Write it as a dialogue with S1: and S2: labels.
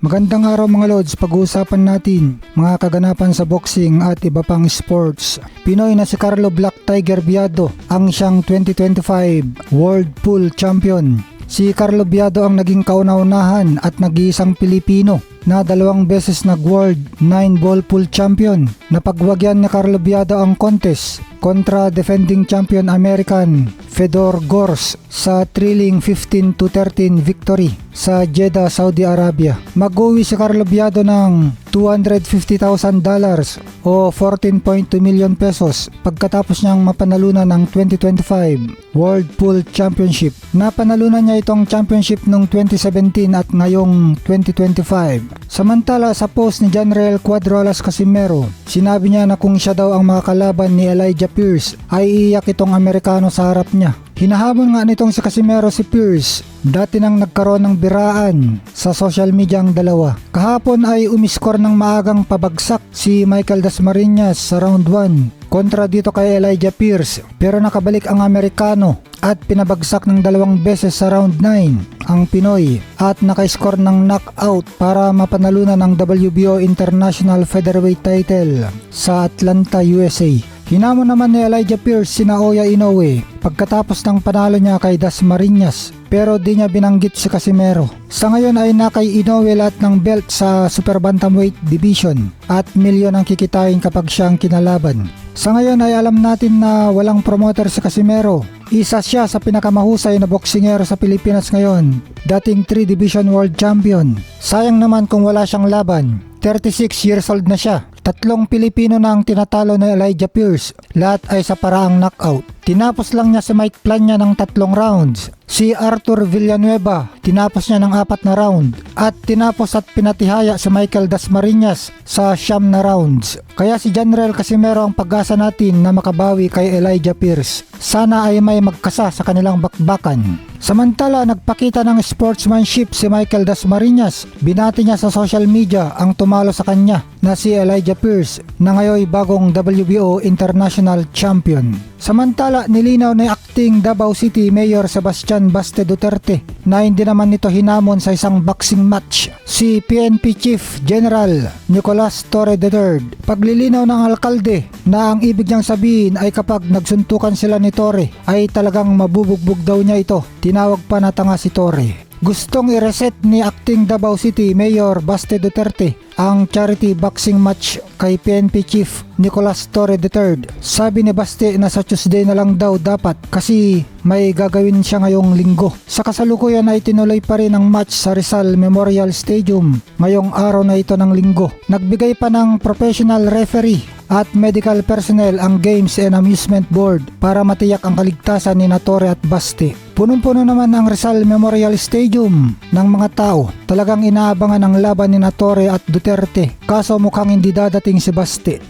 S1: Magandang araw mga Lods, pag-uusapan natin mga kaganapan sa boxing at iba pang sports. Pinoy na si Carlo Black Tiger Biado ang siyang 2025 World Pool Champion. Si Carlo Biado ang naging kauna-unahan at nag-iisang Pilipino na 2 beses nag-World 9-ball pool champion. Napagwagyan ni Carlo Biado ang contest kontra defending champion American Fedor Gors sa thrilling 15-13 victory sa Jeddah, Saudi Arabia. Mag-uwi si Carlo Biado ng $250,000 o 14.2 million pesos pagkatapos niyang mapanalunan ng 2025 World Pool Championship. Napanalunan niya itong championship noong 2017 at ngayong 2025. Samantala sa post ni Janrael Cuadrolas Casimero, sinabi niya na kung siya daw ang makakalaban ni Elijah Pierce ay iiyak itong Amerikano sa harap niya. Hinahamon nga nitong si Casimero si Pierce, dati nang nagkaroon ng biraan sa social media ang dalawa. Kahapon ay umiskor ng maagang pabagsak si Michael Dasmariñas sa round 1 kontra dito kay Elijah Pierce, pero nakabalik ang Amerikano at pinabagsak ng 2 beses sa round 9 ang Pinoy at naka-score ng knockout para mapanalunan ang WBO International Featherweight title sa Atlanta, USA. Hinamon naman ni Elijah Pierce si Naoya Inoue pagkatapos ng panalo niya kay Dasmariñas, pero di niya binanggit si Casimero. Sa ngayon ay nakay Inoue lahat ng belt sa super bantamweight division at milyon ang kikitain kapag siya ang kinalaban. Sa ngayon ay alam natin na walang promoter si Casimero. Isa siya sa pinakamahusay na boksingero sa Pilipinas ngayon, dating 3 division world champion. Sayang naman kung wala siyang laban. 36 years old na siya. 3 Pilipino na ang tinatalo ni Elijah Pierce, lahat ay sa paraang knockout. Tinapos lang niya si Mike Plania ng 3 rounds. Si Arthur Villanueva, tinapos niya ng 4 na round. At tinapos at pinatihaya si Michael Dasmariñas sa 9 na rounds. Kaya si Janrael Casimero ang pag-asa natin na makabawi kay Elijah Pierce. Sana ay may magkasa sa kanilang bakbakan. Samantala, nagpakita ng sportsmanship si Michael Dasmariñas. Binati niya sa social media ang tumalo sa kanya na si Elijah Pierce na ngayon bagong WBO International Champion. Samantala, nilinaw ni acting Davao City Mayor Sebastian Baste Duterte na hindi naman nito hinamon sa isang boxing match si PNP Chief General Nicolas Torre III. Paglilinaw ng alkalde na ang ibig niyang sabihin ay kapag nagsuntukan sila ni Torre ay talagang mabubugbog daw niya ito. Tinawag pa na tanga si Torre. Gustong i-reset ni acting Davao City Mayor Baste Duterte ang charity boxing match kay PNP Chief Nicolas Torre III. Sabi ni Baste na sa Tuesday na lang daw dapat kasi may gagawin siya ngayong linggo. Sa kasalukuyan ay tinuloy pa rin ang match sa Rizal Memorial Stadium ngayong araw na ito ng linggo. Nagbigay pa ng professional referee at medical personnel ang Games and Amusement Board para matiyak ang kaligtasan ni Torre at Baste. Punong-puno naman ang Rizal Memorial Stadium ng mga tao. Talagang inaabangan ang laban ni Torre at Duterte, kaso mukhang hindi dadating si Baste.